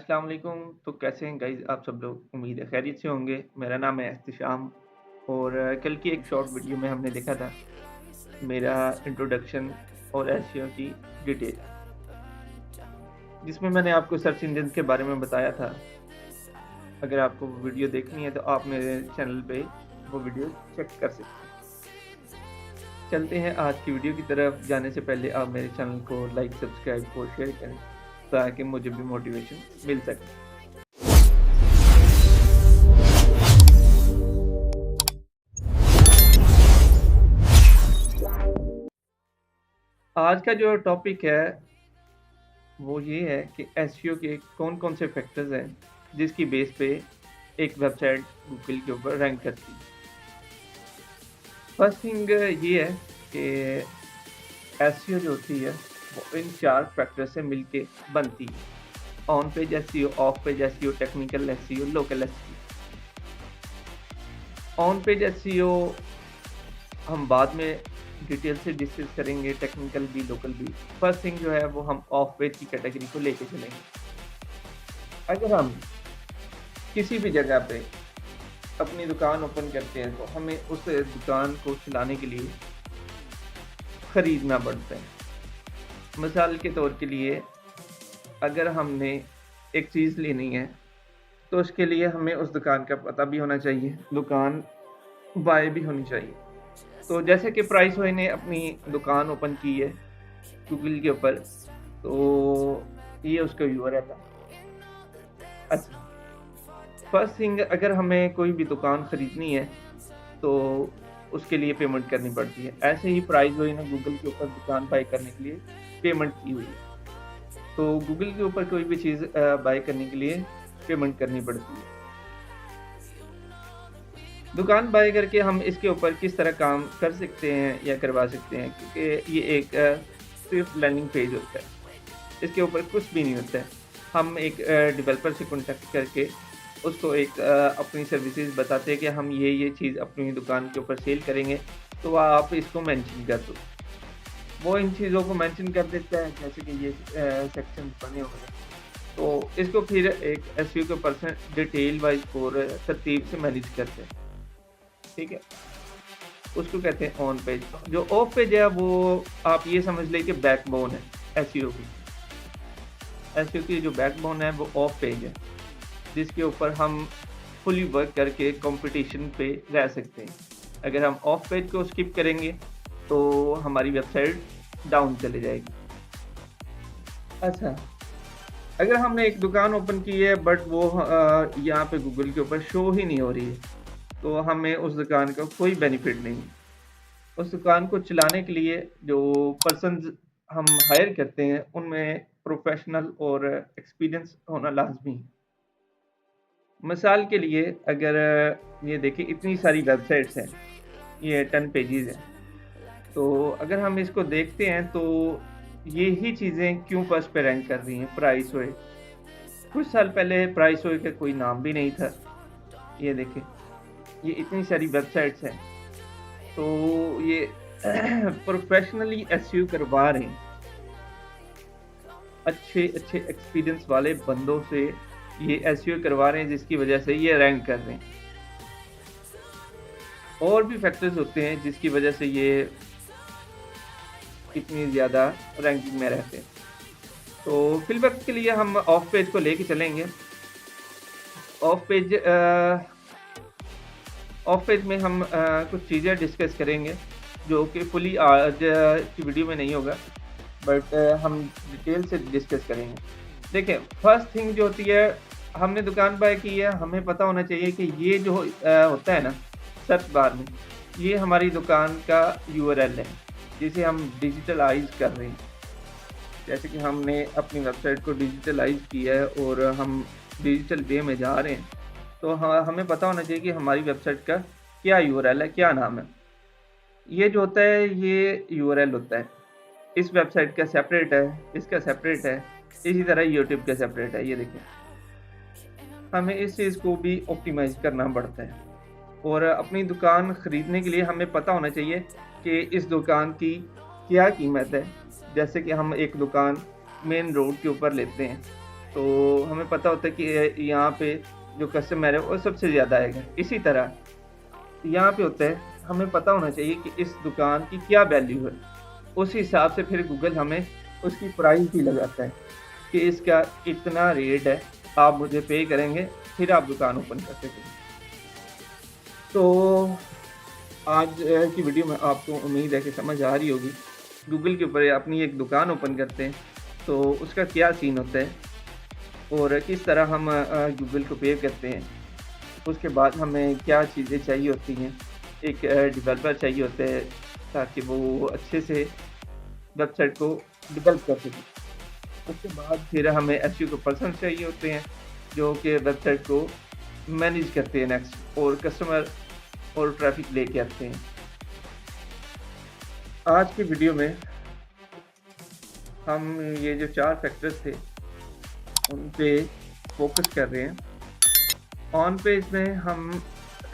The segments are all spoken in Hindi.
अस्सलाम वालेकुम। तो कैसे हैं गाइज़ आप सब लोग? उम्मीद है खैरियत से होंगे। मेरा नाम है एहतिशाम और कल की एक शॉर्ट वीडियो में हमने देखा था मेरा इंट्रोडक्शन और एसईओ की डिटेल, जिसमें मैंने आपको सर्च इंजन के बारे में बताया था। अगर आपको वो वीडियो देखनी है तो आप मेरे चैनल पे वो वीडियो चेक कर सकते हैं। चलते हैं आज की वीडियो की तरफ। जाने से पहले आप मेरे चैनल को लाइक, सब्सक्राइब और शेयर करें ताकि मुझे भी मोटिवेशन मिल सके। आज का जो टॉपिक है वो ये है कि एसईओ के कौन-कौन से फैक्टर्स हैं जिसकी बेस पे एक वेबसाइट गूगल के ऊपर रैंक करती है। फर्स्ट थिंग ये है कि एसईओ जो होती है वो इन 4 फैक्टर से मिलके बनती है। On page SEO, of page SEO, technical SEO, local SEO. On page SEO हम बाद में डिटेल से डिस्कस करेंगे, टेक्निकल भी, लोकल भी। फर्स्ट थिंग जो है वो हम ऑफ पेज की कैटेगरी को लेके चलेंगे। अगर हम किसी भी जगह पे अपनी दुकान ओपन करते हैं तो हमें उस दुकान को चलाने के लिए खरीदना पड़ता है। मिसाल के तौर के लिए अगर हमने एक चीज़ लेनी है तो उसके लिए हमें उस दुकान का पता भी होना चाहिए, दुकान बाय भी होनी चाहिए। तो जैसे कि प्राइस वाई ने अपनी दुकान ओपन की है गूगल के ऊपर, तो ये उसका यूआरएल था। अच्छा, फर्स्ट थिंग अगर हमें कोई भी दुकान खरीदनी है तो उसके लिए पेमेंट करनी पड़ती है। ऐसे ही प्राइस वाई ने गूगल के ऊपर दुकान बाय करने के लिए पेमेंट की हुई है। तो गूगल के ऊपर कोई भी चीज़ बाय करने के लिए पेमेंट करनी पड़ती है। दुकान बाय करके हम इसके ऊपर किस तरह काम कर सकते हैं या करवा सकते हैं, क्योंकि ये एक सिर्फ लैंडिंग पेज होता है, इसके ऊपर कुछ भी नहीं होता है। हम एक डेवलपर से कॉन्टेक्ट करके उसको एक अपनी सर्विसेज बताते हैं कि हम ये चीज़ अपनी दुकान के ऊपर सेल करेंगे, तो आप इसको मेंशन कर दो। वो इन चीज़ों को मेंशन कर देता है, जैसे कि ये सेक्शन बने हुए हैं। तो इसको फिर एक एसईओ के पर्सन डिटेल वाइज और तरतीब से मैनेज करते हैं। ठीक है, उसको कहते हैं ऑन पेज। जो ऑफ पेज है वो आप ये समझ लें कि बैकबोन है एसईओ की। एसईओ की जो बैकबोन है वो ऑफ पेज है, जिसके ऊपर हम फुली वर्क करके कंपटीशन पे रह सकते हैं। अगर हम ऑफ पेज को स्किप करेंगे तो हमारी वेबसाइट डाउन चली जाएगी। अच्छा, अगर हमने एक दुकान ओपन की है बट वो यहाँ पे गूगल के ऊपर शो ही नहीं हो रही है, तो हमें उस दुकान का कोई बेनिफिट नहीं। उस दुकान को चलाने के लिए जो पर्सन्स हम हायर करते हैं उनमें प्रोफेशनल और एक्सपीरियंस होना लाजमी है। मिसाल के लिए अगर ये देखिए इतनी सारी वेबसाइट्स हैं, ये 10 पेजेस हैं, तो अगर हम इसको देखते हैं तो ये ही चीज़ें क्यों फर्स्ट पे रैंक कर रही हैं। प्राइसवे, कुछ साल पहले प्राइसवे का कोई नाम भी नहीं था। ये देखें, ये इतनी सारी वेबसाइट्स हैं, तो ये प्रोफेशनली एसईओ करवा रहे हैं, अच्छे एक्सपीरियंस वाले बंदों से ये एसईओ करवा रहे हैं, जिसकी वजह से ये रैंक कर रहे हैं। और भी फैक्टर्स होते हैं जिसकी वजह से ये इतनी ज़्यादा रैंकिंग में रहते हैं। तो फिलवक्त के लिए हम ऑफ पेज को लेके चलेंगे। ऑफ पेज में हम कुछ चीज़ें डिस्कस करेंगे जो कि फुली आज की वीडियो में नहीं होगा, बट हम डिटेल से डिस्कस करेंगे। देखें, फर्स्ट थिंग जो होती है, हमने दुकान बाय की है, हमें पता होना चाहिए कि ये जो होता है ना सर्च बार में, ये हमारी दुकान का यूआरएल है जिसे हम डिजिटलाइज कर रहे हैं। जैसे कि हमने अपनी वेबसाइट को डिजिटलाइज किया है और हम डिजिटल वे में जा रहे हैं, तो हमें पता होना चाहिए कि हमारी वेबसाइट का क्या यूआरएल है, क्या नाम है। ये जो होता है ये यूआरएल होता है। इस वेबसाइट का सेपरेट है, इसका सेपरेट है, इसी तरह यूट्यूब का सेपरेट है। ये देखिए, हमें इस चीज़ को भी ऑप्टिमाइज़ करना पड़ता है और अपनी दुकान ख़रीदने के लिए हमें पता होना चाहिए कि इस दुकान की क्या कीमत है। जैसे कि हम एक दुकान मेन रोड के ऊपर लेते हैं, तो हमें पता होता है कि यहाँ पे जो कस्टमर है वो सबसे ज़्यादा आएगा। इसी तरह यहाँ पे होता है, हमें पता होना चाहिए कि इस दुकान की क्या वैल्यू है। उस हिसाब से फिर गूगल हमें उसकी प्राइस भी लगाता है कि इसका इतना रेट है, आप मुझे पे करेंगे, फिर आप दुकान ओपन कर सकेंगे। तो आज की वीडियो में आपको उम्मीद है कि समझ आ रही होगी। गूगल के ऊपर अपनी एक दुकान ओपन करते हैं तो उसका क्या सीन होता है और किस तरह हम गूगल को पे करते हैं। उसके बाद हमें क्या चीज़ें चाहिए होती हैं, एक डेवलपर चाहिए होता है ताकि वो अच्छे से वेबसाइट को डेवलप कर सके। उसके बाद फिर हमें एसईओ के पर्सन चाहिए होते हैं जो कि वेबसाइट को मैनेज करते हैं नेक्स्ट, और कस्टमर और ट्रैफिक लेके आते हैं। आज की वीडियो में हम ये जो 4 फैक्टर्स थे उन पे फोकस कर रहे हैं। ऑन पेज में हम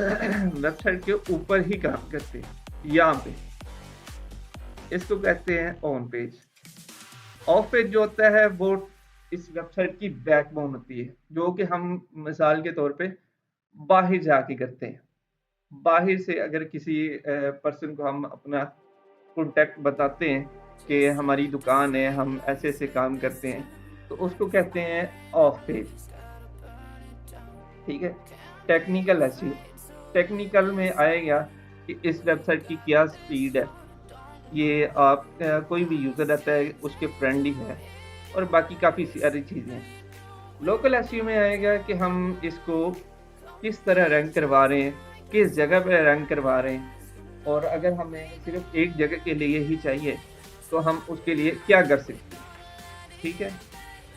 वेबसाइट के ऊपर ही काम करते हैं, यहाँ पे इसको कहते हैं ऑन पेज। ऑफ पेज जो होता है वो इस वेबसाइट की बैकबोन होती है, जो कि हम मिसाल के तौर पे बाहर जाके करते हैं। बाहर से अगर किसी पर्सन को हम अपना कॉन्टैक्ट बताते हैं कि हमारी दुकान है, हम ऐसे-ऐसे काम करते हैं, तो उसको कहते हैं ऑफ पेज। ठीक है? टेक्निकल एसईओ, टेक्निकल में आएगा कि इस वेबसाइट की क्या स्पीड है, ये आप कोई भी यूज़र रहता है उसके फ्रेंडली है, और बाकी काफ़ी सारी चीज़ें हैं। लोकल एसईओ में आएगा कि हम इसको किस तरह रैंक करवा रहे हैं, किस जगह पे रैंक करवा रहे हैं, और अगर हमें सिर्फ एक जगह के लिए ही चाहिए तो हम उसके लिए क्या कर सकते हैं। ठीक है?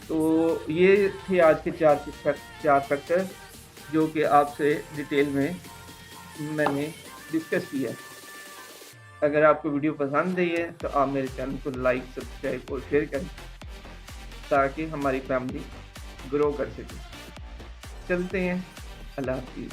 तो ये थे आज के 4 फैक्टर जो कि आपसे डिटेल में मैंने डिस्कस किया है। अगर आपको वीडियो पसंद आई है तो आप मेरे चैनल को लाइक, सब्सक्राइब और शेयर करें ताकि हमारी फैमिली ग्रो कर सके। चलते हैं, अल्लाह हाफ़िज़।